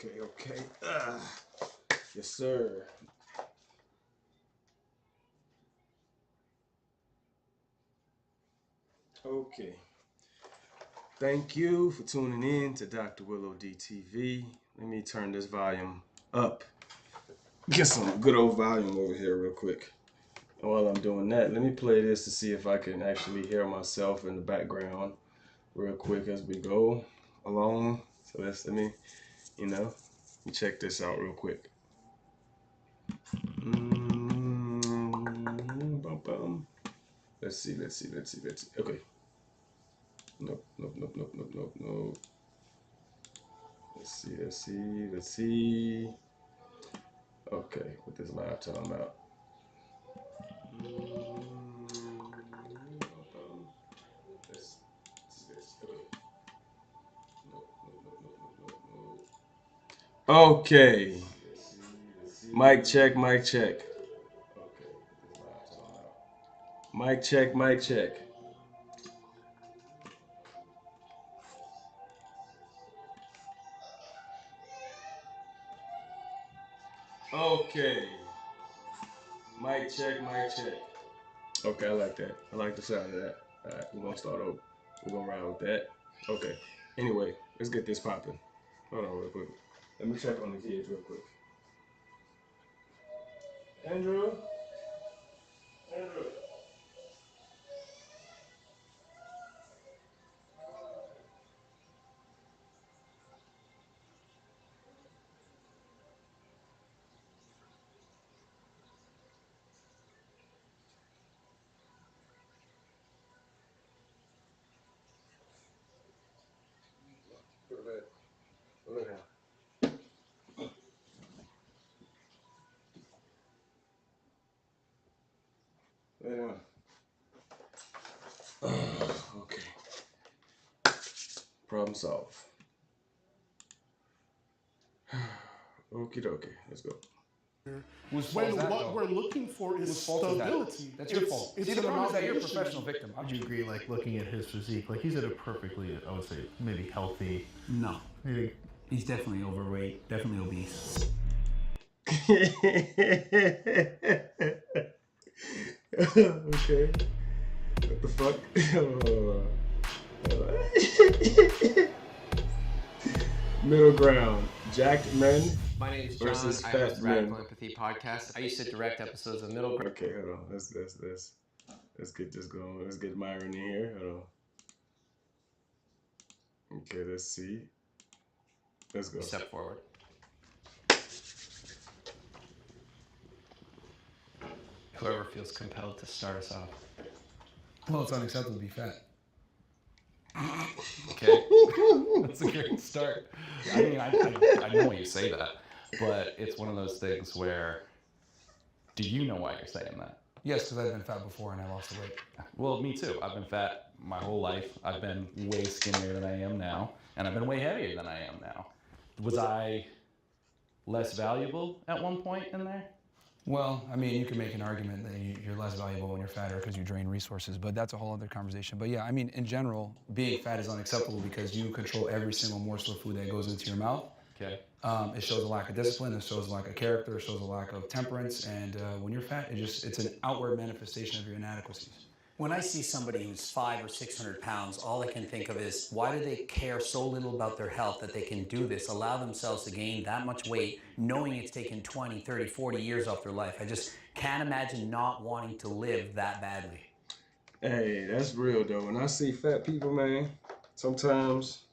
Okay. Yes, sir. Okay. Thank you for tuning in to Dr. Willow DTV. Let me turn this volume up. Get some good old volume over here real quick. While I'm doing that, let me play this to see if I can actually hear myself in the background real quick as we go along. So let me check this out real quick. Let's see. Okay. Nope. Let's see. Okay, put this laptop out. Let's see this. Okay. Mic check. Okay. Mic check. Okay. Mic check. Okay, I like that. I like the sound of that. All right, we're gonna start over. We're gonna ride with that. Okay. Anyway, let's get this popping. Hold on real quick. Let me check on the kids real quick. Andrew. Look at him. Okay. Problem solved. Okie dokie. Let's go. When what we're looking for is stability. That's your fault. It's See, the problem is that you're a obligation. professional victim. Would you agree, like, looking at his physique, like, he's at a perfectly, I would say, maybe healthy. No. He's definitely overweight, definitely obese. Okay. What the fuck? Middle ground. Jacked men My name is John. versus I fat host the Radical men. Empathy podcast. I used to direct episodes of Middle Ground. Okay, hold on. Let's get this going. Let's get Myron in here. Hold on. Okay, let's see. Let's go. Step forward. Whoever feels compelled to start us off. Well, it's unacceptable to be fat. Okay. That's a great start. I mean, I know why you say that, but it's one of those things where, do you know why you're saying that? Yes, because I've been fat before and I lost the weight. Well, me too. I've been fat my whole life. I've been way skinnier than I am now, and I've been way heavier than I am now. Was I less valuable at one point in there? Well, I mean, you can make an argument that you're less valuable when you're fatter because you drain resources, but that's a whole other conversation. But yeah, I mean, in general, being fat is unacceptable because you control every single morsel of food that goes into your mouth. Okay. It shows a lack of discipline, it shows a lack of character, it shows a lack of temperance, and when you're fat, it's an outward manifestation of your inadequacies. When I see somebody who's 500 or 600 pounds, all I can think of is, why do they care so little about their health that they can do this, allow themselves to gain that much weight, knowing it's taken 20, 30, 40 years off their life? I just can't imagine not wanting to live that badly. Hey, that's real though. When I see fat people, man, sometimes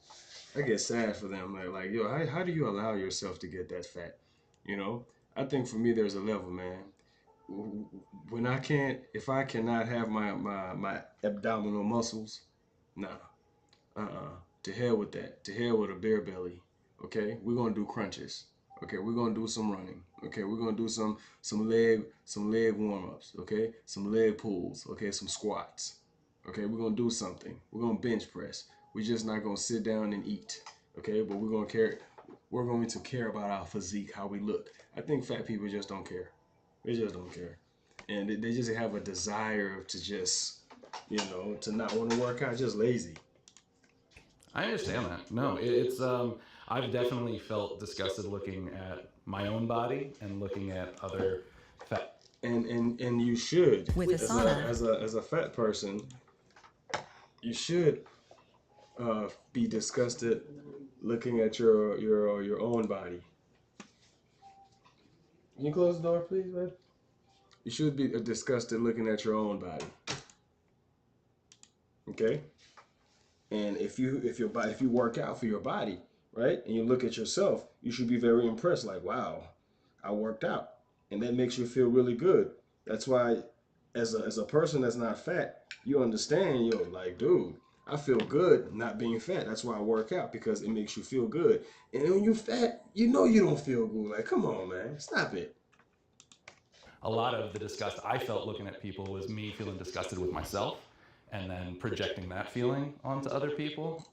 I get sad for them. Like, yo, how do you allow yourself to get that fat? You know, I think for me, there's a level, man. When if I cannot have my abdominal muscles, nah, to hell with that. To hell with a beer belly. Okay, we're gonna do crunches. Okay, we're gonna do some running. Okay, we're gonna do some leg warm-ups. Okay, some leg pulls. Okay, some squats. Okay, we're gonna do something. We're gonna bench press. We're just not gonna sit down and eat. Okay, but we're going to care about our physique, how we look. I think fat people just don't care. They just don't care. And they just have a desire to just, to not want to work out, just lazy. I understand that. No, it's I've definitely felt disgusted looking at my own body and looking at other fat. And you should, With Asana. as a fat person, you should be disgusted looking at your own body. Can you close the door, please, man? You should be disgusted looking at your own body. Okay? And if you work out for your body, right, and you look at yourself, you should be very impressed. Like, wow, I worked out, and that makes you feel really good. That's why, as a person that's not fat, you understand. You're like, dude, I feel good not being fat. That's why I work out, because it makes you feel good. And when you're fat, you know you don't feel good. Like, come on, man, stop it. A lot of the disgust I felt looking at people was me feeling disgusted with myself and then projecting that feeling onto other people.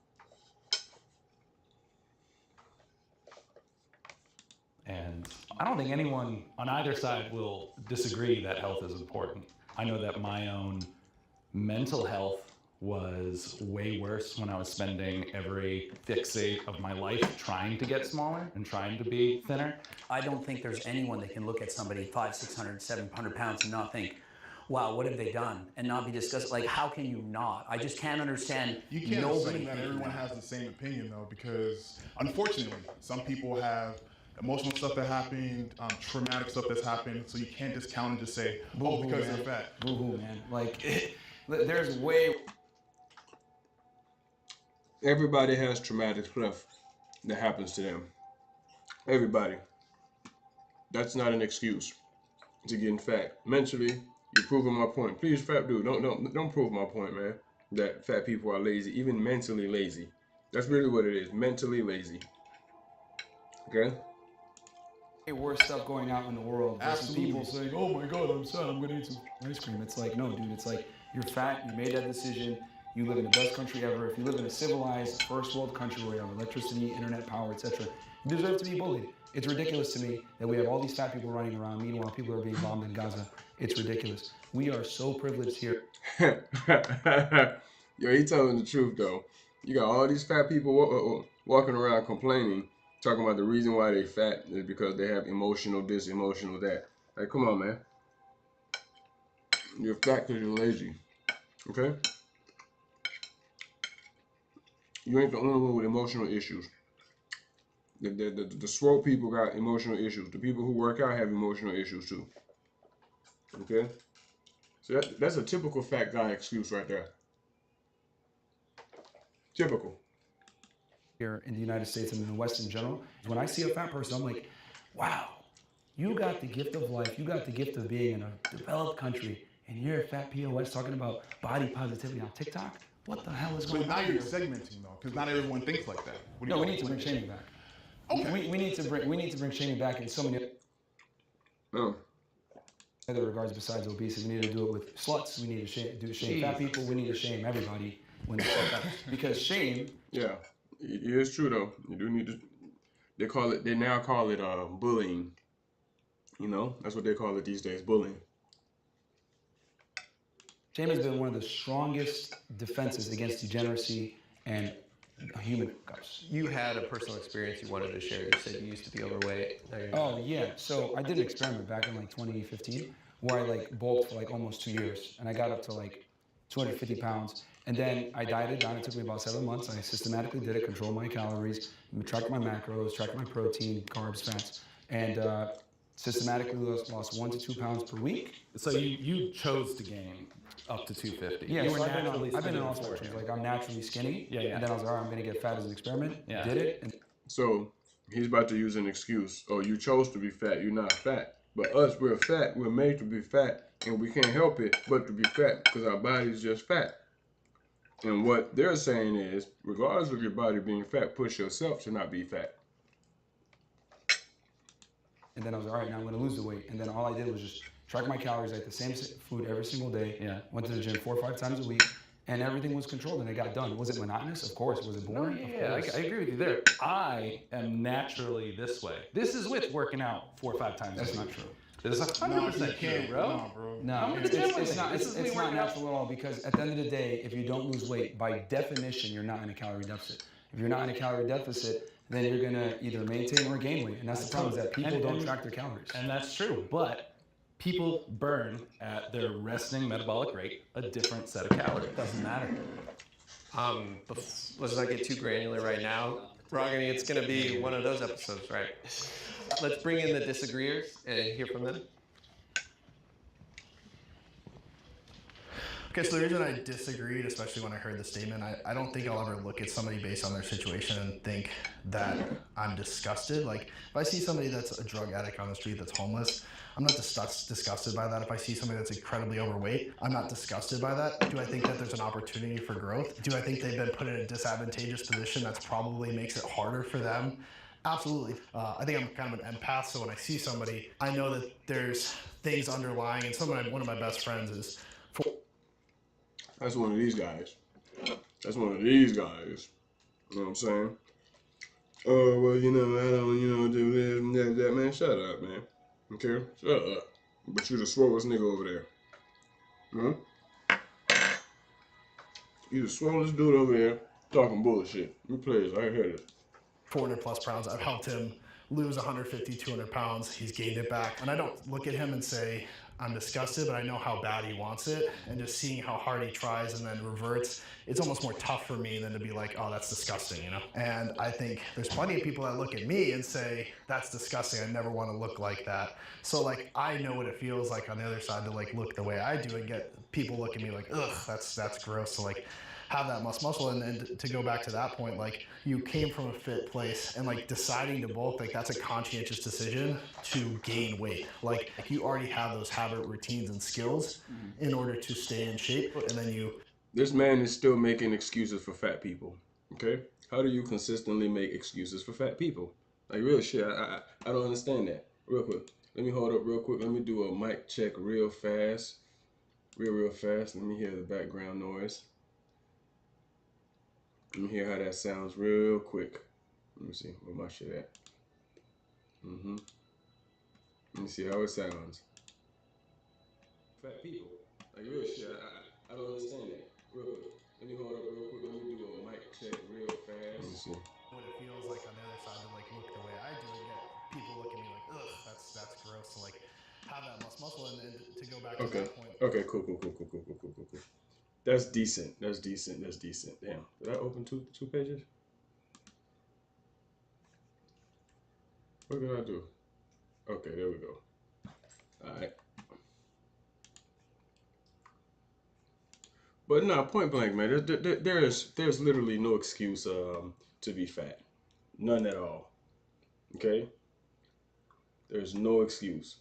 And I don't think anyone on either side will disagree that health is important. I know that my own mental health was way worse when I was spending every fixate of my life trying to get smaller and trying to be thinner. I don't think there's anyone that can look at somebody 500, 600, 700 pounds and not think, wow, what have they done? And not be disgusted. Like, how can you not? I just can't understand. You can't nobody assume that everyone has the same opinion, though, because unfortunately, some people have emotional stuff that happened, traumatic stuff that's happened, so you can't discount and just say, oh, because they're fat. Boo-hoo, man. Like, there's way... Everybody has traumatic stuff that happens to them. Everybody. That's not an excuse to getting fat. Mentally, you're proving my point. Please, fat dude, don't prove my point, man. That fat people are lazy, even mentally lazy. That's really what it is. Mentally lazy. Okay? Worse stuff going out in the world versus people saying, oh my god, I'm sad, I'm gonna eat some ice cream. It's like, no, dude, it's like, you're fat, you made that decision, you live in the best country ever. If you live in a civilized first world country where you have electricity, internet power, etc., you deserve to be bullied. It's ridiculous to me that we have all these fat people running around, meanwhile people are being bombed in Gaza. It's ridiculous. We are so privileged here. Yo, he telling the truth though. You got all these fat people walking around complaining, talking about the reason why they fat is because they have emotional this, emotional that. Like, come on, man. You're fat because you're lazy. Okay? You ain't the only one with emotional issues. The swole people got emotional issues. The people who work out have emotional issues too. Okay? So that's a typical fat guy excuse right there. Typical. Here in the United States and in the West in general, when I see a fat person, I'm like, wow, you got the gift of life. You got the gift of being in a developed country, and you're a fat POS talking about body positivity on TikTok? What the hell is going on? But now you're segmenting, though, because not everyone thinks like that. No, we need to bring shaming back. Okay. We need to bring shaming back in so many other regards besides obesity. We need to do it with sluts. We need to shame fat people. We need to shame everybody when they fat. Because shame. Yeah, it is true though. You do need to. They now call it bullying. You know, that's what they call it these days, bullying. Shame has been one of the strongest defenses against degeneracy and human hookups. You had a personal experience you wanted to share. You said you used to be overweight. Oh yeah, so I did an experiment back in like 2015 where I like bulked for like almost 2 years, and I got up to like 250 pounds. And then I dieted down. It took me about 7 months. I systematically did it, controlled my calories, tracked my macros, tracked my protein, carbs, fats, and systematically lost 1 to 2 pounds per week. So you chose to gain up to 250. Yeah, you so were I've been in all sorts. Like, I'm naturally skinny. Yeah, yeah. And then I was like, all right, I'm going to get fat as an experiment. Yeah. Did it. And So he's about to use an excuse. Oh, you chose to be fat. You're not fat. But us, we're fat. We're made to be fat, and we can't help it but to be fat because our body's just fat. And what they're saying is, regardless of your body being fat, push yourself to not be fat. then I was like, all right, now I'm going to lose the weight. And then all I did was just track my calories, I ate the same food every single day. Yeah. Went to the gym 4 or 5 times a week, and everything was controlled, and it got done. Was it monotonous? Of course. Was it boring? Yeah, I agree with you there. I am naturally this way. This is with working out 4 or 5 times That's a not week. true. This is 100% true, bro. No, bro. No, it's not natural at all, because at the end of the day, if you don't lose weight, by definition, you're not in a calorie deficit. If you're not in a calorie deficit, then you're gonna either maintain or gain weight. And that's the problem, is that people don't track their calories. And that's true, but people burn at their resting metabolic rate a different set of calories. Doesn't matter. Let's not get too granular right now. Rogany, it's going to be one of those episodes, right? Let's bring in the disagreeers and hear from them. Okay, so the reason I disagreed, especially when I heard the statement, I don't think I'll ever look at somebody based on their situation and think that I'm disgusted. Like, if I see somebody that's a drug addict on the street that's homeless, I'm not disgusted by that. If I see somebody that's incredibly overweight, I'm not disgusted by that. Do I think that there's an opportunity for growth? Do I think they've been put in a disadvantageous position that's probably makes it harder for them? Absolutely. I think I'm kind of an empath, so when I see somebody, I know that there's things underlying, and one of my best friends is... That's one of these guys. That's one of these guys. You know what I'm saying? Oh, well, you know, I don't, you know, do this and that. Man, shut up, man. Okay? Shut up. But you the swollest nigga over there. Huh? You the swollest dude over there talking bullshit. You players, I hear this. 400 plus pounds. I've helped him lose 150, 200 pounds. He's gained it back. And I don't look at him and say, I'm disgusted, but I know how bad he wants it. And just seeing how hard he tries and then reverts, it's almost more tough for me than to be like, oh, that's disgusting, you know? And I think there's plenty of people that look at me and say, that's disgusting. I never want to look like that. So like, I know what it feels like on the other side to like look the way I do and get people look at me like, ugh, that's gross. So like, have that muscle, and to go back to that point, like, you came from a fit place, and like deciding to bulk, like, that's a conscientious decision to gain weight. Like you already have those habit, routines, and skills in order to stay in shape, and then you... This man is still making excuses for fat people, okay? How do you consistently make excuses for fat people? Like, real shit, I don't understand that. Real quick, let me hold up real quick. Let me do a mic check real fast. Real fast. Let me hear the background noise. Let me hear how that sounds real quick. Let me see, where my shit at? Let me see how it sounds. Fat people. Like, real shit, I don't understand that. Real quick. Let me hold up real quick. Let me do a mic check real fast. Let me see. What it feels like on the other side to like look the way I do and get people look at me like, ugh, that's gross. So like, have that muscle, and then to go back to that point. Okay, cool. That's decent. Damn. Did I open two pages? What did I do? Okay, there we go. Alright. But no, point blank, man. There's literally no excuse to be fat. None at all. Okay? There's no excuse.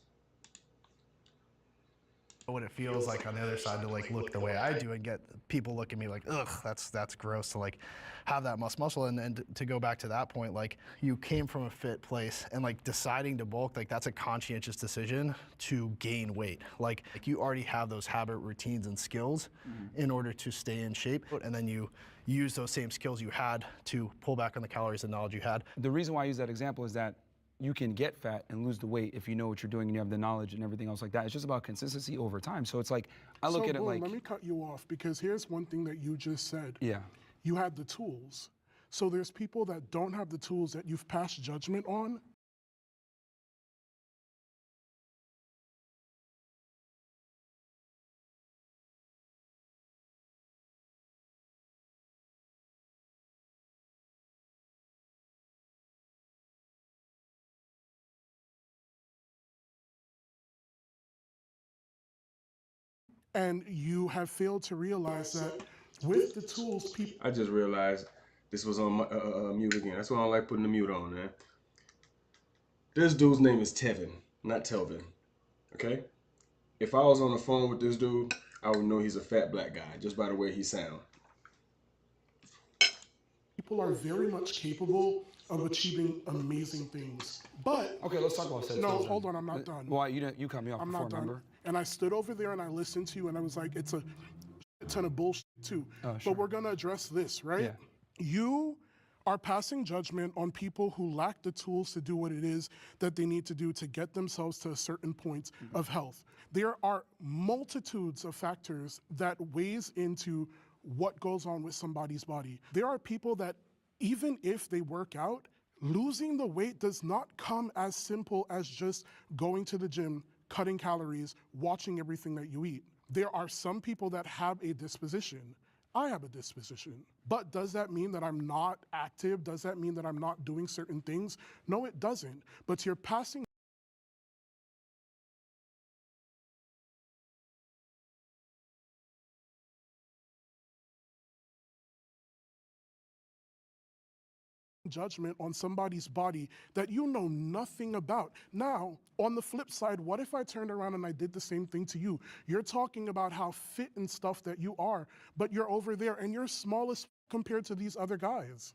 What it feels like on the other side to like look the way I do and get people look at me like, ugh, that's gross. To like have that muscle, and then to go back to that point, like you came from a fit place, and like deciding to bulk, like that's a conscientious decision to gain weight. Like you already have those habit, routines, and skills in order to stay in shape, and then you use those same skills you had to pull back on the calories and knowledge you had. The reason why I use that example is that you can get fat and lose the weight if you know what you're doing and you have the knowledge and everything else like that. It's just about consistency over time. So it's like, I look at it like... let me cut you off, because here's one thing that you just said. Yeah. You had the tools. So there's people that don't have the tools that you've passed judgment on. And you have failed to realize that with the tools, people... I just realized this was on my, mute again. That's why I don't like putting the mute on, man. This dude's name is Tevin, not Telvin. Okay? If I was on the phone with this dude, I would know he's a fat black guy just by the way he sounds. People are very much capable of achieving amazing things. But... Okay, let's talk about No, hold on, I'm not done. Well, you cut me off I'm before, not done. remember? And I stood over there and I listened to you, and I was like, it's a ton of bullshit too. Oh, sure. But we're gonna address this, right? Yeah. You are passing judgment on people who lack the tools to do what it is that they need to do to get themselves to a certain point of health. There are multitudes of factors that weighs into what goes on with somebody's body. There are people that even if they work out, Losing the weight does not come as simple as just going to the gym, cutting calories, watching everything that you eat. There are some people that have a disposition. I have a disposition. But does that mean that I'm not active? Does that mean that I'm not doing certain things? No, it doesn't. But you're passing judgment on somebody's body that you know nothing about. Now, on the flip side, what if I turned around and I did the same thing to you? You're talking about how fit and stuff that you are, but you're over there and you're small as compared to these other guys.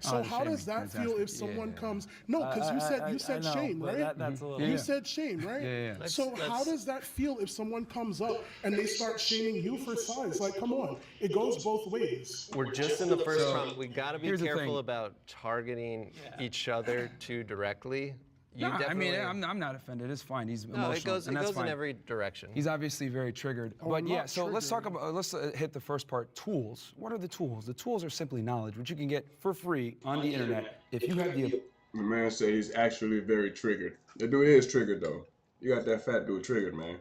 So how does that feel if someone comes? No, because you said shame, right? That's a little. You said shame, right? Yeah. So how does that feel if someone comes up and they start shaming you for size? Like, come on, it goes both ways. We're just in the first round. We got to be here's the careful thing. about targeting each other too directly. You No, I mean, definitely- I'm not offended. It's fine. He's No, emotional, it goes and that's in fine. every direction. He's obviously very triggered. Oh, But I'm yeah, not so let's talk triggered. about, let's hit the first part, tools. What are the tools? The tools are simply knowledge, which you can get for free on the internet. If you have the, The man said he's actually very triggered. The dude is triggered though. You got that fat dude triggered, man.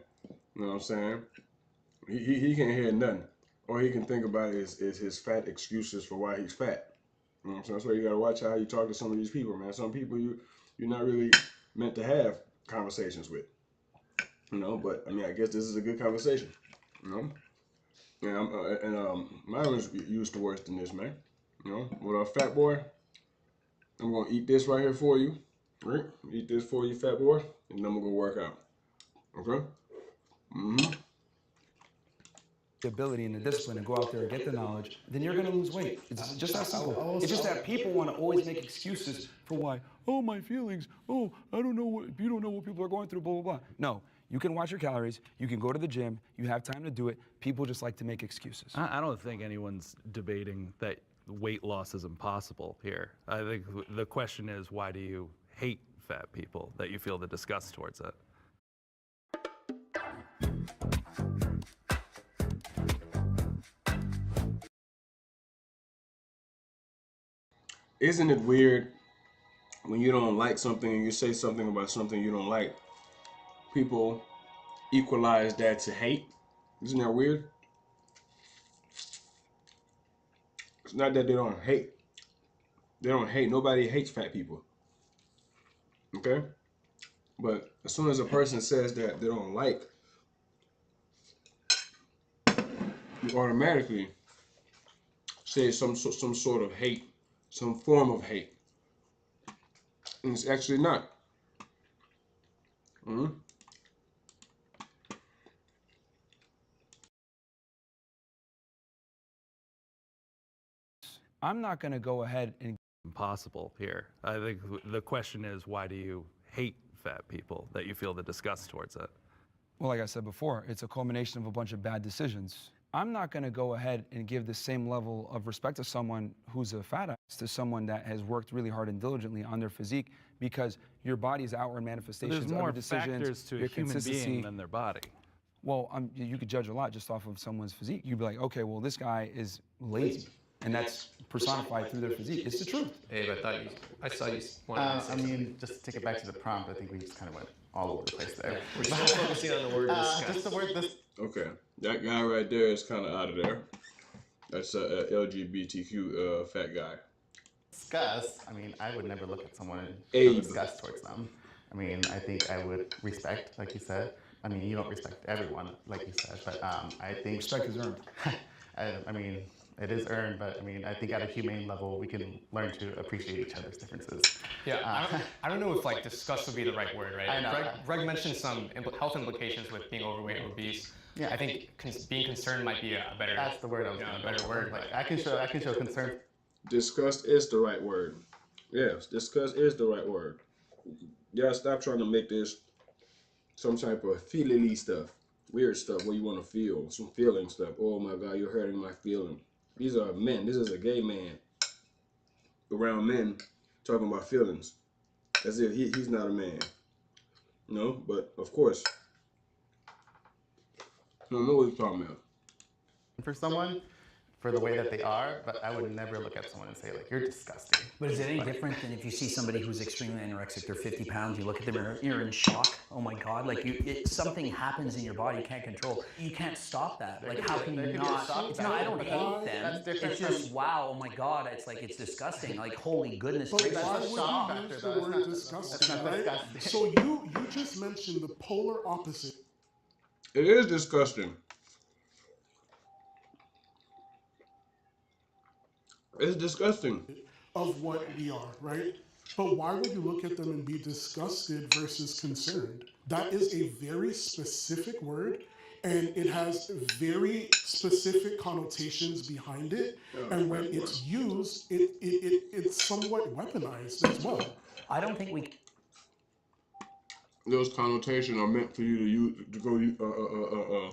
You know what I'm saying? He can't hear nothing. All he can think about is his fat excuses for why he's fat. You know what I'm saying? That's why you gotta watch how you talk to some of these people, man. Some people you're not really meant to have conversations with. You know, but I mean, I guess this is a good conversation. You know? And mine was used to worse than this, man. You know, with a fat boy, I'm gonna eat this right here for you. Right? Eat this for you, fat boy, and then I'm gonna go work out. Okay? Mm-hmm. ability and the discipline to go out there and get the knowledge, then you're going to lose weight. It's just that simple. It's just that people want to always make excuses for why. Oh, my feelings. Oh, I don't know what, you don't know what people are going through, blah, blah, blah. No, you can watch your calories. You can go to the gym. You have time to do it. People just like to make excuses. I don't think anyone's debating that weight loss is impossible here. I think the question is, why do you hate fat people, that you feel the disgust towards it? Isn't it weird when you don't like something and you say something about something you don't like? People equalize that to hate. Isn't that weird? It's not that they don't hate. They don't hate. Nobody hates fat people. Okay? But as soon as a person says that they don't like, you automatically say some sort of hate, some form of hate. And it's actually not. Mm-hmm. I'm not going to go ahead and Impossible here. I think the question is, why do you hate fat people, that you feel the disgust towards it? well, like I said before, it's a culmination of a bunch of bad decisions. I'm not going to go ahead and give the same level of respect to someone who's a fat ass to someone that has worked really hard and diligently on their physique, because your body's outward manifestations There's of more your decisions, factors to a your human consistency. being than their body. Well, you could judge a lot just off of someone's physique. You'd be like, okay, well, this guy is lazy, and that's personified through their physique. It's the truth. Abe, I saw you wanted to say I mean, just to take it back to the prompt, I think we just kind of went all over the place there. we're still focusing on the word disgust. Just the word this. Okay, that guy right there is kind of out of there. That's a LGBTQ fat guy. Disgust. I mean, I would never look at someone and Abe. show disgust towards them. I mean, I think I would respect, like you said. I mean, you don't respect everyone, like you said, but I think Respect is earned. I mean, it is earned, but I mean, I think at a humane level, we can learn to appreciate each other's differences. Yeah, I don't know if like disgust would be the right word, right? I know. Greg mentioned some health implications with being overweight or obese. Yeah. I think being concerned might be a better. That's the word I was a going better word. Like, I can show concern. Disgust is the right word. Yes, disgust is the right word. Yeah, stop trying to make this some type of feely stuff, weird stuff where you want to feel, some feeling stuff. Oh my God, you're hurting my feeling. These are men. This is a gay man around men talking about feelings as if he's not a man. You know, but of course, I don't know what he's talking about. For someone, for the way that they are, but I would never look at someone and say like, you're disgusting. But is it any different than if you see somebody who's extremely anorexic, they're 50 pounds, you look at them, you're in shock, oh my God, like something happens in your body you can't control. You can't stop that. Like how can you not? It's not, I don't hate them. It's just, wow, oh my God, it's like, it's disgusting. Like, holy goodness But gracious. why would you use the word disgusting, right? So you just mentioned the polar opposite. It is disgusting. It's disgusting. Of what we are, right? But why would you look at them and be disgusted versus concerned? That is a very specific word, and it has very specific connotations behind it. And when it's used, it's somewhat weaponized as well. I don't think we... Those connotations are meant for you to use to go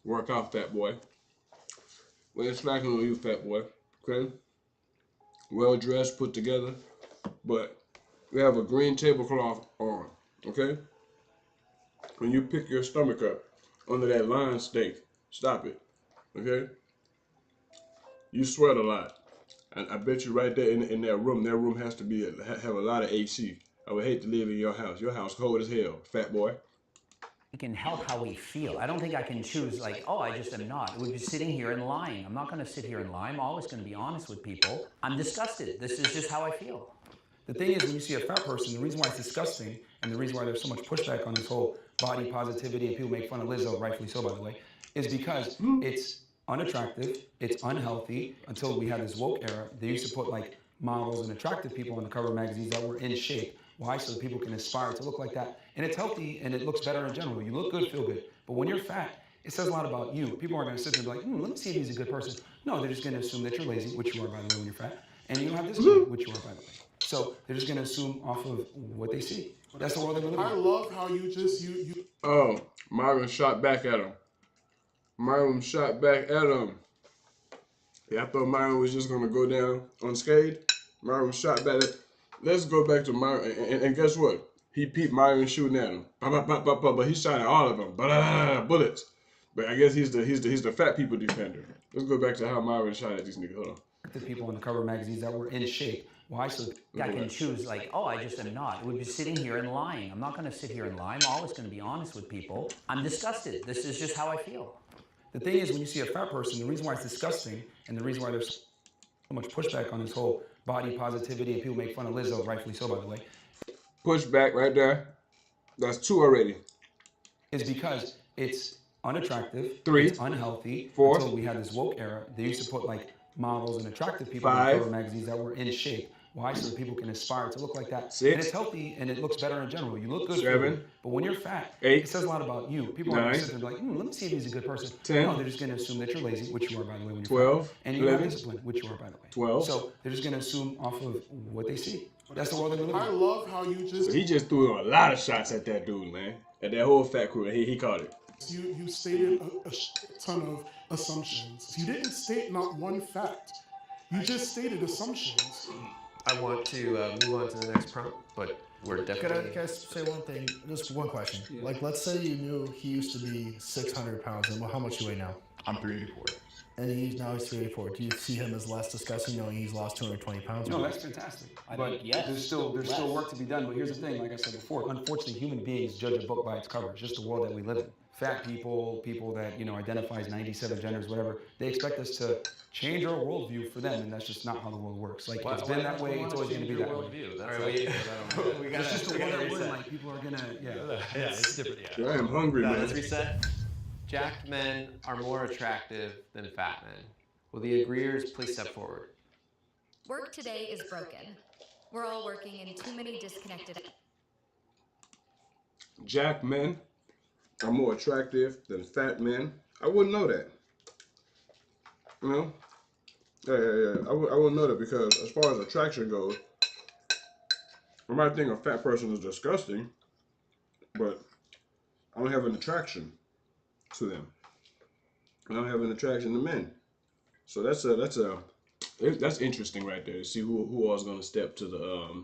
work out, fat boy. When it's smacking on you, fat boy. Okay? Well dressed, put together, but we have a green tablecloth on, okay? When you pick your stomach up under that lion steak, stop it, okay? You sweat a lot, and I bet you right there in that room has to be have a lot of AC. I would hate to live in your house. Your house cold as hell, fat boy. We can help how we feel. I don't think I can choose like, oh, I just am not. It would be sitting here and lying. I'm not going to sit here and lie. I'm always going to be honest with people. I'm disgusted. This is just how I feel. The thing is, when you see a fat person, the reason why it's disgusting and the reason why there's so much pushback on this whole body positivity and people make fun of Lizzo, rightfully so, by the way, is because it's unattractive, it's unhealthy. Until we had this woke era, they used to put like models and attractive people on the cover of magazines that were in shape. Why? So that people can aspire to look like that. And it's healthy and it looks better in general. You look good, feel good. But when you're fat, it says a lot about you. People aren't going to sit there and be like, let me see if he's a good person. No, they're just going to assume that you're lazy, which you are, by the way, when you're fat. And you don't have discipline, which you are, by the way. So they're just going to assume off of what they see. That's the world they live in. I love how you just, you. Oh, Myron shot back at him. Myron shot back at him. Yeah, I thought Myron was just going to go down unscathed. Myron shot back at. Let's go back to Myron, and guess what? He peeped Myron shooting at him, but he shot at all of them, bullets. But I guess he's the fat people defender. Let's go back to how Myron shot at these niggas. Hold on. The people on the cover of magazines that were in shape. Why? So I can choose like, oh, I just am not. It would be sitting here and lying. I'm not going to sit here and lie. I'm always going to be honest with people. I'm disgusted. This is just how I feel. The thing is, when you see a fat person, the reason why it's disgusting and the reason why there's so much pushback on this whole body positivity and people make fun of Lizzo, rightfully so, by the way. Pushback right there. That's 2 already. Is because it's unattractive, 3, it's unhealthy. 4. Until we had this woke era, they used to put like models and attractive people 5. on the cover magazines that were in shape. Why? So that people can aspire to look like that. 6. And it's healthy and it looks better in general. You look good. 7. But when you're fat, 8. it says a lot about you. People aren't going to sit there and be like, let me see if he's a good person. 10. No, they're just going to assume that you're lazy, which you are, by the way, when you're 12. fat. And you don't 11. have discipline, which you are, by the way. 12. So they're just going to assume off of what they see. That's the world they live in. I love how you just. So he just threw a lot of shots at that dude, man. At that whole fat crew. He caught it. You stated a ton of assumptions. You didn't state not one fact. You just stated assumptions. I want to move on to the next prompt, but we're definitely... Can I say one thing? Just one question. Like, let's say you knew he used to be 600 pounds, and how much do you weigh now? I'm 384. And he's 384. Do you see him as less disgusting knowing he's lost 220 pounds? No, that's fantastic. But yes, there's still work to be done. But here's the thing, like I said before, unfortunately, human beings judge a book by its cover. It's just the world that we live in. Fat people, people that identify as 97 genders, whatever, they expect us to change our worldview for them, and that's just not how the world works. Like it's been that way, it's always going to be that way. It's just the world that we're in. Like people are gonna, it's different. Yeah, I am hungry, man. Let's reset. Jacked men are more attractive than fat men. Will the agreeers please step forward? Work today is broken. We're all working in too many disconnected. Jacked men are more attractive than fat men. I wouldn't know that. You know? Yeah. I wouldn't know that because as far as attraction goes, I might think a fat person is disgusting, but I don't have an attraction to them. I don't have an attraction to men. So that's interesting right there. To see who all is going to step to the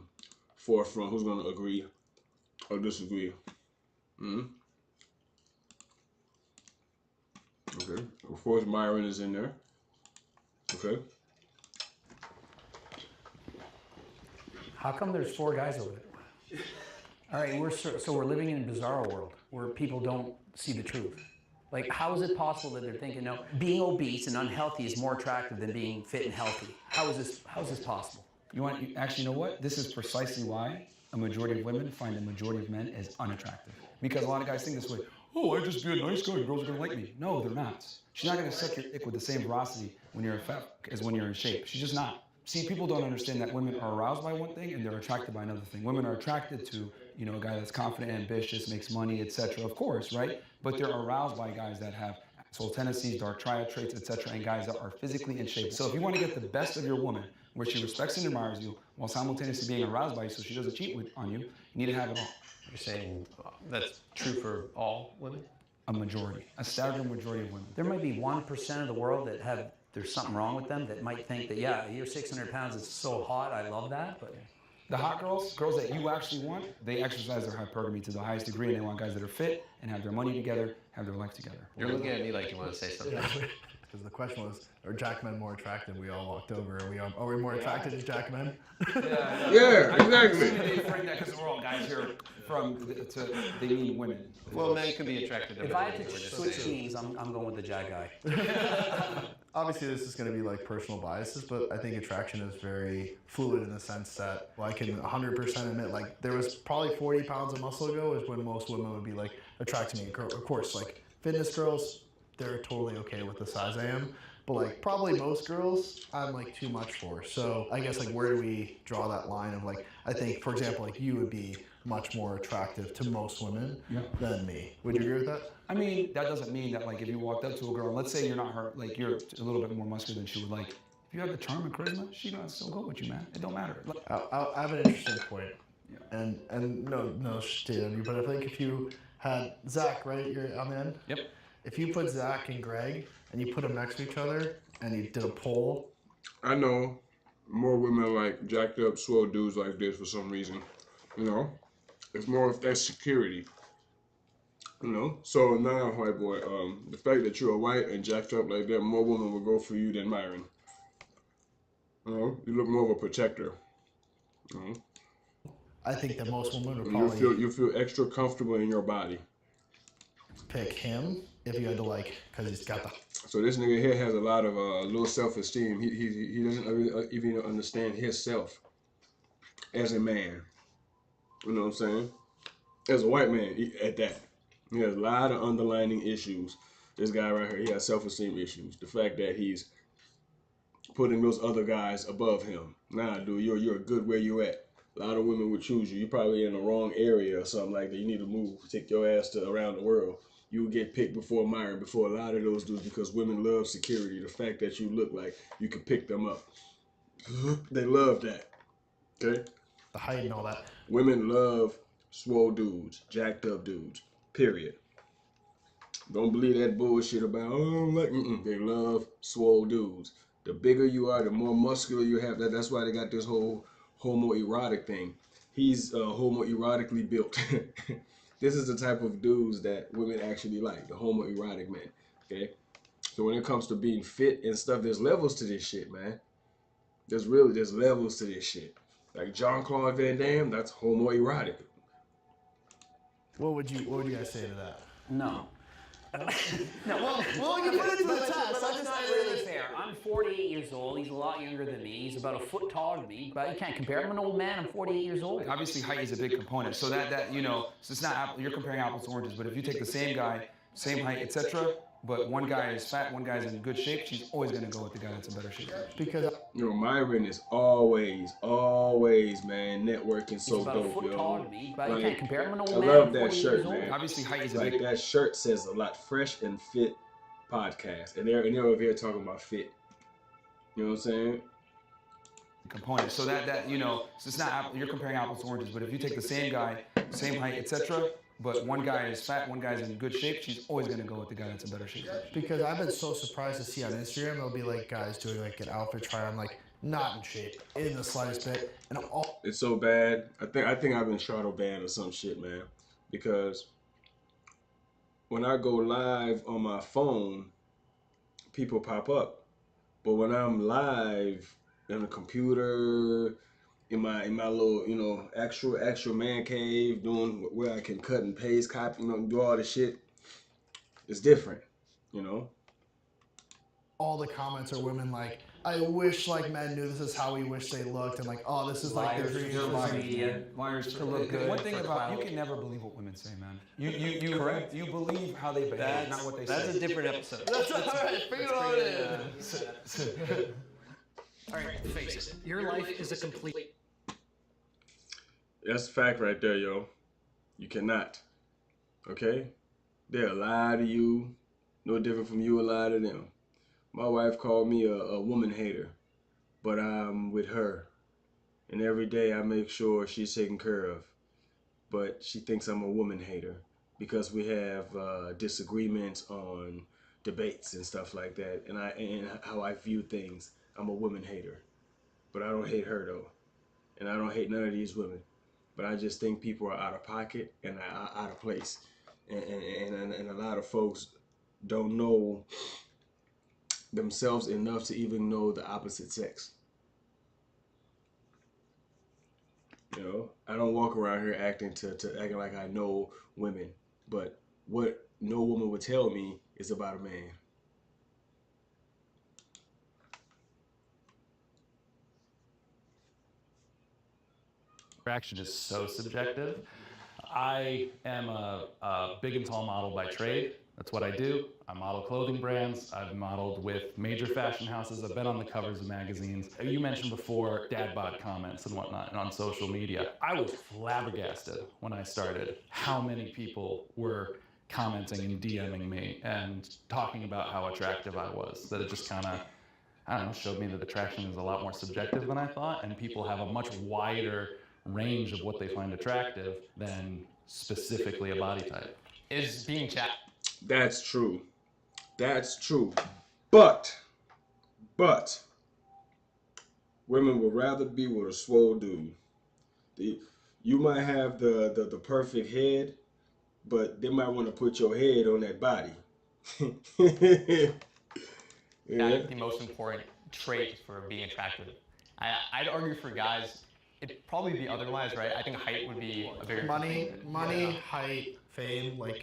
forefront, who's going to agree or disagree. Okay. Of course, Myron is in there. Okay. How come there's 4 guys over there? All right, so we're living in a bizarre world where people don't see the truth. Like, how is it possible that they're thinking, no, being obese and unhealthy is more attractive than being fit and healthy? How is this possible? Actually, you know what? This is precisely why a majority of women find a majority of men as unattractive. Because a lot of guys think this way, oh, I just be a nice guy and girls are gonna like me. No, they're not. She's not gonna suck your dick with the same veracity when you're fat as when you're in shape. She's just not. See, people don't understand that women are aroused by one thing and they're attracted by another thing. Women are attracted to, you know, a guy that's confident, ambitious, makes money, etc. Of course, right? But they're aroused by guys that have asshole tendencies, dark triad traits, etc., and guys that are physically in shape. So if you want to get the best of your woman, where she respects and admires you, while simultaneously being aroused by you, so she doesn't cheat on you, you need to have it all. You're saying that's true for all women? A majority, a staggering majority of women. There might be 1% of the world that there's something wrong with them that might think that, yeah, you're 600 pounds, it's so hot, I love that, but... The hot girls that you actually want, they exercise their hypergamy to the highest degree, and they want guys that are fit and have their money together, have their life together. You're looking at me like you want to say something. Because the question was, are Jack men more attractive? We all walked over. Are we more attracted as Jack men? Yeah, exactly. They frame that because we're all guys here they mean women. Well, men can be attracted to If I had to switch teams, I'm going with the Jack guy. Obviously, this is going to be like personal biases, but I think attraction is very fluid in the sense that, well, I can 100% admit, like, there was probably 40 pounds of muscle ago is when most women would be like attracted to me. Of course, like fitness girls, they're totally okay with the size I am. But like probably most girls, I'm like too much for. So I guess like where do we draw that line of like, I think, for example, like you would be much more attractive to most women than me. Would you agree with that? I mean, that doesn't mean that like if you walked up to a girl, and let's say you're not her, like you're a little bit more muscular than she would like. If you have the charm and charisma, she's gonna still go with you, man. It don't matter. I have an interesting point. And no shit on you, but I think if you had Zach, right? You're on the end? Yep. If you put Zach and Greg and you put them next to each other and you did a poll. I know more women like jacked up, swole dudes like this for some reason. You know? It's more of that security. You know? So now, white boy, the fact that you're white and jacked up like that, more women will go for you than Myron. You know? You look more of a protector. You know? I think that most women would probably you feel extra comfortable in your body. Pick him if you had to like, because he's got the. So this nigga here has a lot of low self-esteem. He doesn't really even understand himself as a man. You know what I'm saying? As a white man, at that, he has a lot of underlying issues. This guy right here, he has self-esteem issues. The fact that he's putting those other guys above him. Nah, dude, you're good where you at. A lot of women would choose you. You're probably in the wrong area or something like that. You need to move, take your ass to around the world. You would get picked before Myron, before a lot of those dudes, because women love security. The fact that you look like you can pick them up. They love that. Okay? The height and all that. Women love swole dudes, jacked up dudes. Period. Don't believe that bullshit about, they love swole dudes. The bigger you are, the more muscular you have. That's why they got this whole homoerotic thing. He's homoerotically built. This is the type of dudes that women actually like, the homoerotic men, okay? So when it comes to being fit and stuff, there's levels to this shit, man. There's levels to this shit. Like Jean-Claude Van Damme, that's homoerotic. What would you guys say to that? No. No. Well, you put it to the test. That's not really fair. I'm 48 years old. He's a lot younger than me. He's about a foot taller than me. But you can't compare him. I'm an old man. I'm 48 years old. Obviously, height is a big component. So that you know, so it's not you're comparing apples to oranges. But if you take the same guy, same height, etc., but one guy is fat, one guy's in good shape, she's always gonna go with the guy that's in better shape. Because Myron is always, man, networking so He's about dope, a foot yo. taller than me. But you can't compare him. I'm an I old man. love I'm that 48 shirt, years old. man. Obviously, height is a Like big. that shirt says a lot. Fresh and fit podcast, and they're over here talking about fit. You know what I'm saying? Component. So that you know, so it's not you're comparing apples to oranges. But if you take the same guy, same height, etc., but one guy is fat, one guy's in good shape, she's always gonna go with the guy that's in better shape. Because I've been so surprised to see on Instagram, there'll be like guys doing like an outfit try on, like not in shape in the slightest bit, and all. It's so bad. I think I've been shadow banned or some shit, man. Because when I go live on my phone, people pop up. But when I'm live on the computer, in my little, actual man cave, doing where I can cut and paste, copy, do all the shit, it's different, you know. All the comments are women like, I wish like men knew this is how we wish they looked, and like, oh, this is like the dream They're for liars, me. media. Liars. To look good. One thing for about clout. you can never believe what women say, man. You believe how they behave, not what they say. That's a different episode. That's all right. Bring it on in. All right, face it. Your life is a complete. That's a fact right there, yo. You cannot. Okay? They'll lie to you, no different from you a lie to them. My wife called me a woman hater, but I'm with her. And every day I make sure she's taken care of. But she thinks I'm a woman hater because we have disagreements on debates and stuff like that, and how I view things. I'm a woman hater. But I don't hate her, though. And I don't hate none of these women. But I just think people are out of pocket and out of place. And a lot of folks don't know themselves enough to even know the opposite sex. You know, I don't walk around here acting like I know women, but what no woman would tell me is about a man. Attraction is so subjective. I am a big and tall model by trade. That's what I do. I model clothing brands. I've modeled with major fashion houses. I've been on the covers of magazines. You mentioned before dad bod comments and whatnot and on social media. I was flabbergasted when I started how many people were commenting and DMing me and talking about how attractive I was. That it just kind of, I don't know, showed me that attraction is a lot more subjective than I thought, and people have a much wider range of what they find attractive than specifically a body type. Is being chat. That's true. That's true. But women would rather be with a swole dude. You might have the perfect head, but they might want to put your head on that body. Yeah. That is the most important trait for being attractive. I'd argue for guys, it'd probably be otherwise, right? I think height would be a very money, height, fame, like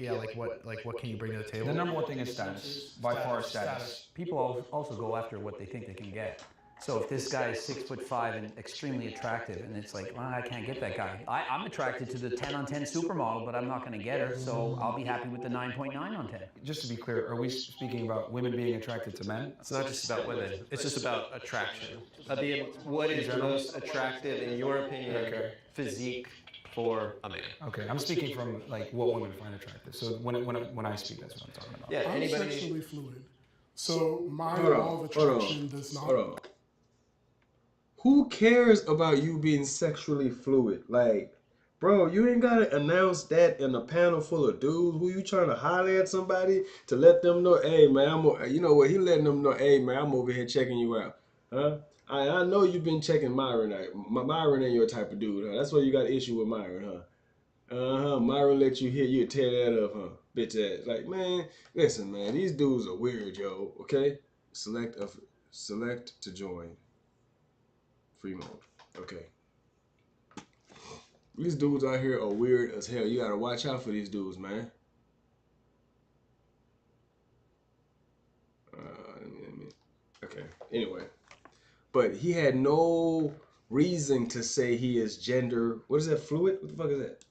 what can you bring to the table? The number one thing is status. By far, status. People also go after what they think they can get. So if this guy is 6'5" and extremely attractive, and it's like, well, I can't get that guy. I'm attracted to the 10 on 10 supermodel, but I'm not going to get her, so I'll be happy with the 9.9 on 10. Just to be clear, are we speaking about women being attracted to men? It's not just about women. It's just about attraction. What is the most attractive, in your opinion, physique for a man? Okay, I'm speaking from like what women find attractive. So when I speak, that's what I'm talking about. Yeah, I'm sexually fluid. So my law of attraction does not... Hold on. Who cares about you being sexually fluid? Like, bro, you ain't gotta announce that in a panel full of dudes. Who you trying to holler at somebody to let them know, hey man, you know what? He letting them know, hey man, I'm over here checking you out, huh? I know you've been checking Myron out. Myron ain't your type of dude, huh? That's why you got an issue with Myron, huh? Myron let you hit, you tear that up, huh? Bitch ass. Like, man, listen, man, these dudes are weird, yo. Okay, select to join. Free mode. Okay. These dudes out here are weird as hell. You gotta watch out for these dudes, man. Okay. Anyway, but he had no reason to say he is gender. What is that? Fluid? What the fuck is that?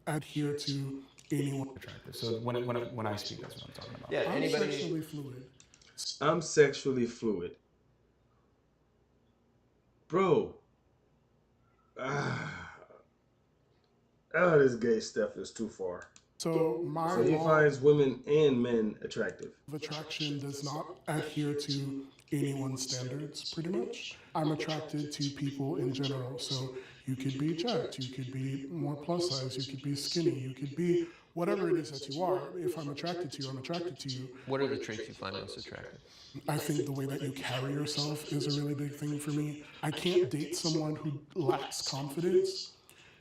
Adhere to anyone attractive. So when I speak, that's what I'm talking about. Yeah. I'm sexually fluid. I'm sexually fluid. Bro. This gay stuff is too far. So he finds women and men attractive. Attraction does not adhere to anyone's standards, pretty much. I'm attracted to people in general. So you could be jacked, you could be more plus size, you could be skinny, you could be whatever it is that you are. If I'm attracted to you, I'm attracted to you. What are the traits you find most attractive? I think the way that you carry yourself is a really big thing for me. I can't date someone who lacks confidence,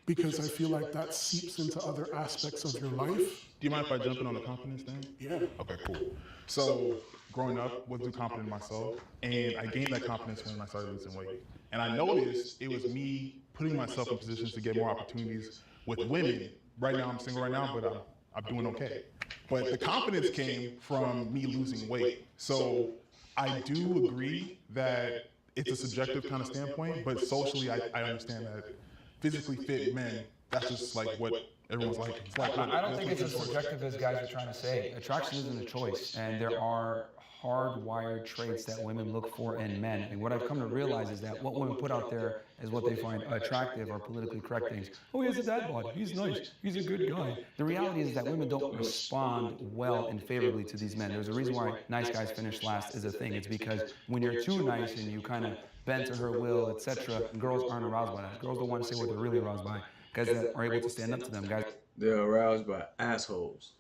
because I feel like that seeps into other aspects of your life. Do you mind if I jump in on the confidence thing? Yeah. Okay, cool. So growing up, wasn't too confident in myself, and I gained that confidence when I started losing weight. And I noticed it was me putting myself in positions to get more opportunities with women. Right now, I'm single right now, but I'm doing okay. But the confidence came from me losing weight. So I do agree that it's a subjective kind of standpoint, but socially, I understand that physically fit men, that's just like what everyone's like. It's like I don't think it's as subjective as guys are trying to say. Attraction isn't a choice, and there are hardwired traits that women look for in men. And what I've come to realize is that what women put out there is what they find attractive or politically correct things. Oh, he has a dad bod. He's nice. He's a good guy. The reality is that women don't respond well and favorably to these men. There's a reason why nice guys finish last is a thing. It's because when you're too nice and you kind of bend to her will, etc., girls aren't aroused by that. Girls don't want to say what they're really aroused by. Guys that are able to stand up to them. Guys, They're aroused by assholes.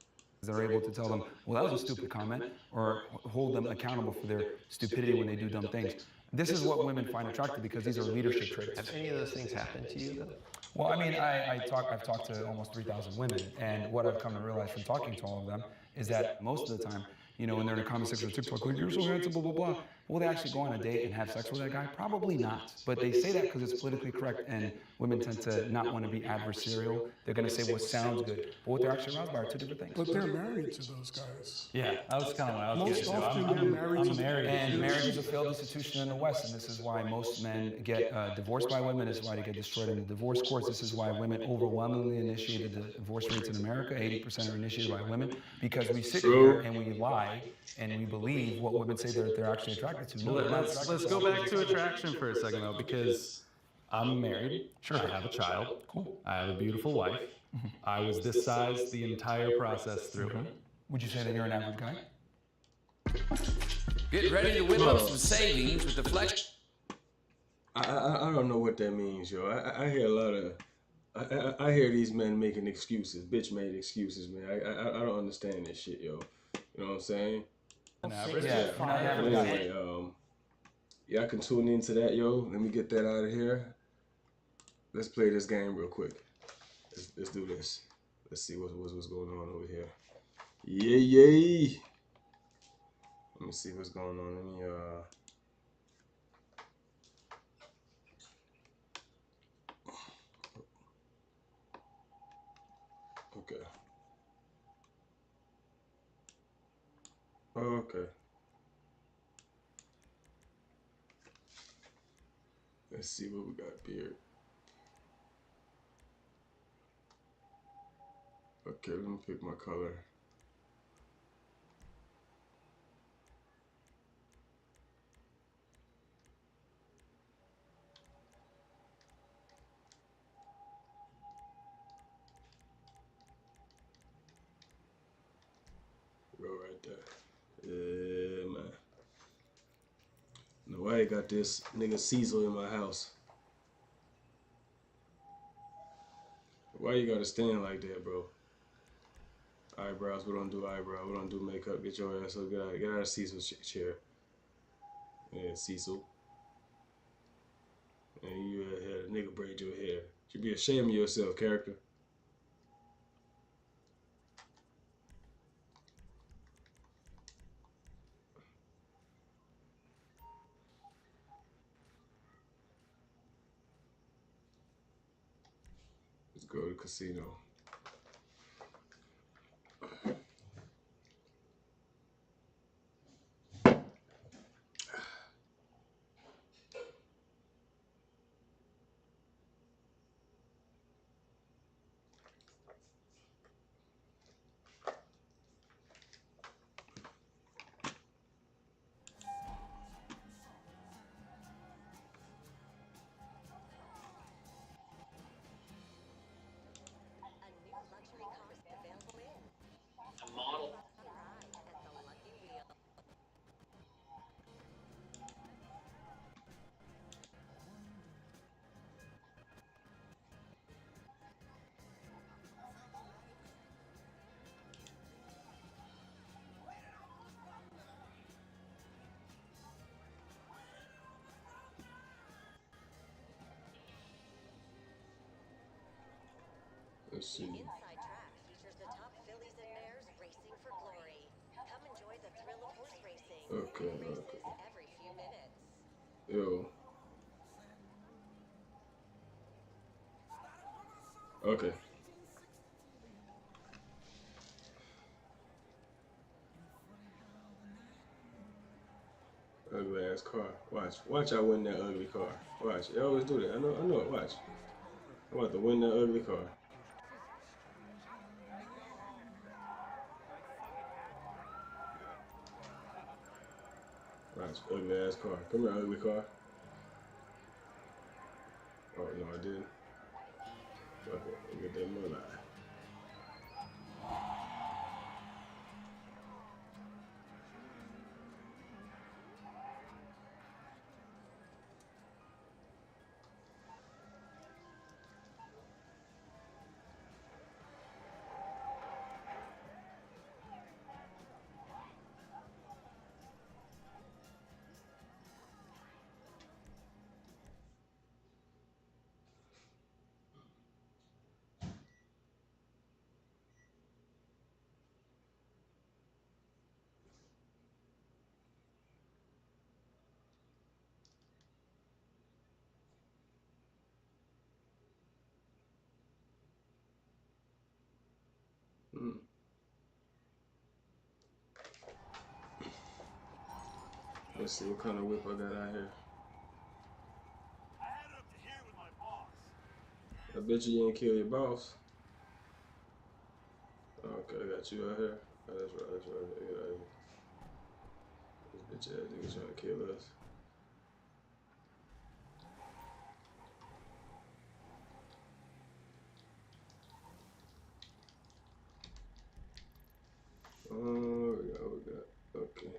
they're able to tell them, well, that was a stupid comment, or hold them accountable for their stupidity when they do dumb things. This is what women find attractive because these are leadership traits. Have any of those things happened to you, though? Well, I mean, I've talked to almost 3,000 women, and what I've come to realize from talking to all of them is that most of the time, you know, when they're in a comment section of TikTok, like, you're so handsome, blah, blah, blah. Will they actually go on a date and have sex with that guy? Probably not. But they say that because it's politically correct, and women tend to not want to be adversarial. They're going to say what sounds good. But what they're actually aroused by are two different things. But they're married to those guys. Yeah, that was kind of what I was Most getting to. often they're married to I'm married. And marriage is a failed institution in the West, and this is why most men get divorced by women. This is why they get destroyed in the divorce courts. This is why women overwhelmingly initiated the divorce rates in America. 80% are initiated by women, because we sit here and we lie and we believe what women say they're actually attracted to. No, they're not attracted Let's to go us. back to attraction for a second, though, because I'm married. Sure, I have a child. Cool. I have a beautiful wife. I was this size the entire process through. Would you say that you're an average guy? Get ready to whip up some savings with the Flex. I don't know what that means, yo. I hear a lot of, I hear these men making excuses, bitch-made excuses, man. I don't understand this shit, yo. You know what I'm saying? An average? Yeah, But anyway, yeah, I can tune into that, yo. Let me get that out of here. Let's play this game real quick. Let's do this. Let's see what's going on over here. Yay! Let me see what's going on. Let me okay. Okay. Let's see what we got here. Okay, let me pick my color. Go right there. Yeah, man. No, I ain't got this nigga Cecil in my house. Why you gotta stand like that, bro? Eyebrows, we don't do eyebrows. We don't do makeup. Get your ass up. Get out of Cecil's chair. Yeah, Cecil. And you had a nigga braid your hair. You should be ashamed of yourself, character. Let's go to the casino. Let's see. Inside Track features the top fillies and mares racing for glory. Come enjoy the thrill of horse racing. Okay, Races okay. every few minutes. Yo. Okay. Ugly ass car. Watch I win that ugly car. Watch. You always do that. I know it. Watch. I'm about to win that ugly car. Watch. Ugly ass car. Come here, ugly car. Oh, no, I didn't. Fuck it. I'll get that money. Let's see what kind of whip I got out here. I bet you ain't kill your boss. Okay, I got you out here. Oh, that's right. Get out of here. This bitch ass nigga trying to kill us. Oh, we got. Okay.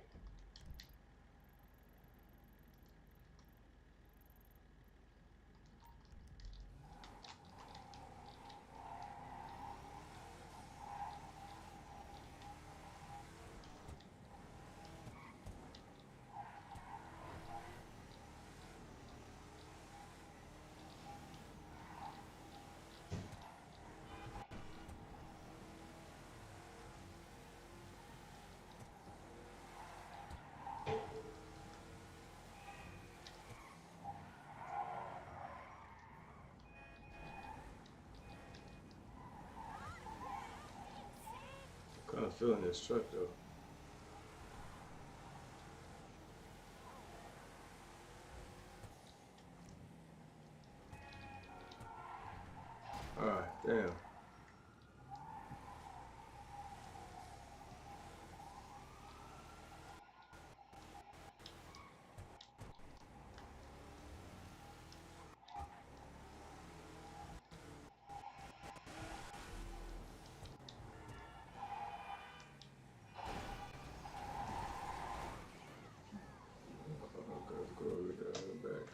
I'm kind of feeling this truck though. Alright, damn. Okay, let's go over there in the back.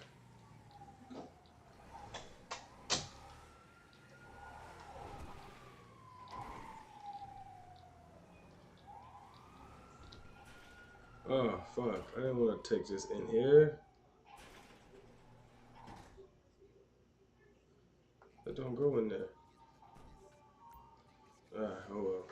Oh, fuck. I didn't want to take this in here. It don't go in there. Ah, oh well.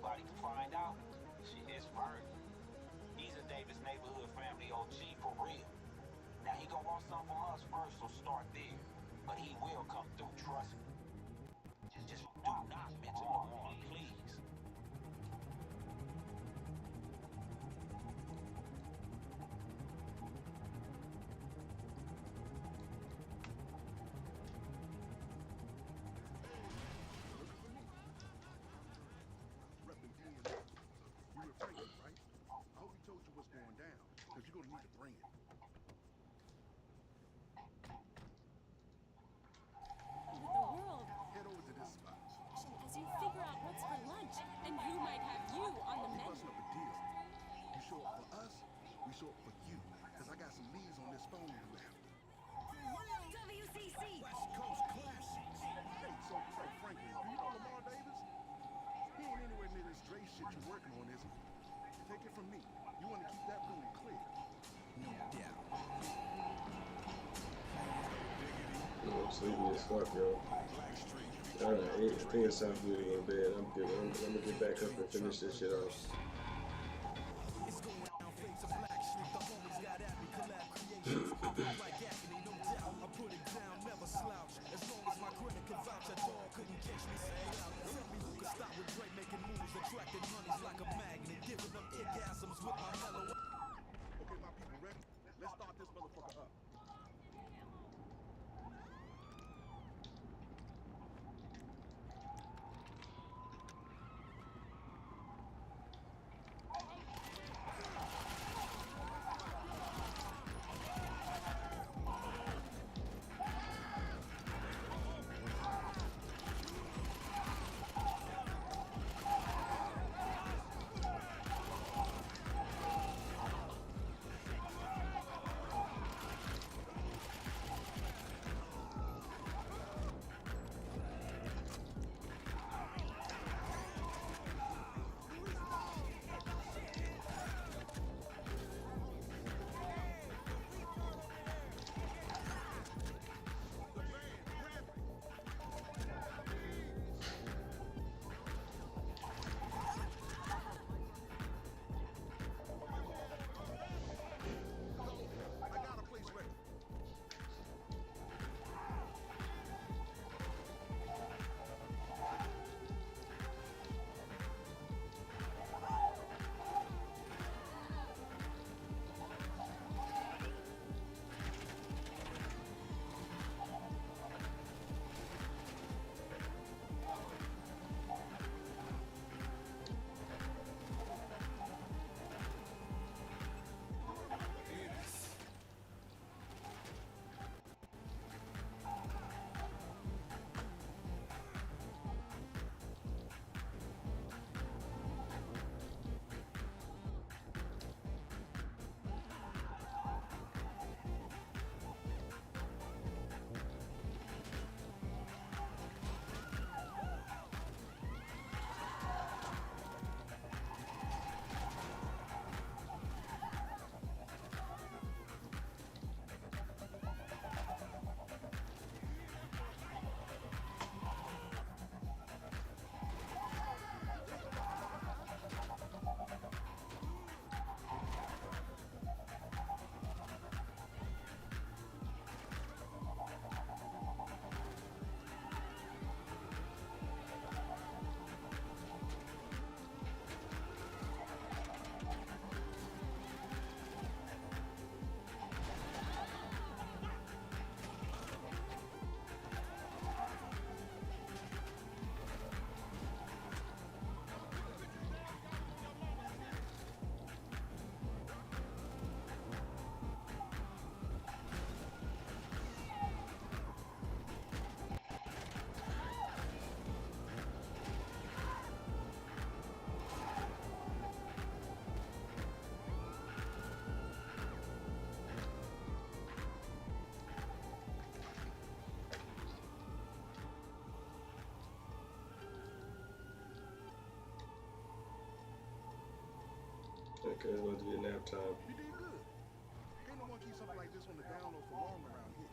anybody can find out, she is Virgil. He's a Davis neighborhood family OG for real. Now he gonna want something from us first, so start there. But he will come through, trust me. Just do not mention Lamar, please. I'm sleepy as fuck, yo. Alright, I think it's time for me to go to bed. I'm good. I'm gonna get back up and finish this shit off. Okay, it's about to be nap time. You did good. Ain't no one keep something like this on the down low for long around here.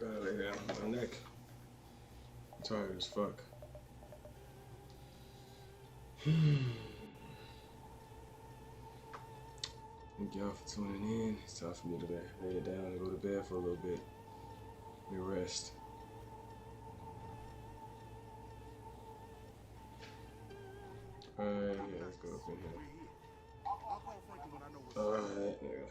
Gotta lay down on my neck. I'm tired as fuck. Thank y'all for tuning in. It's time for me to lay it down and go to bed for a little bit. Let me rest. Yeah, let's go up in here. Alright, nigga.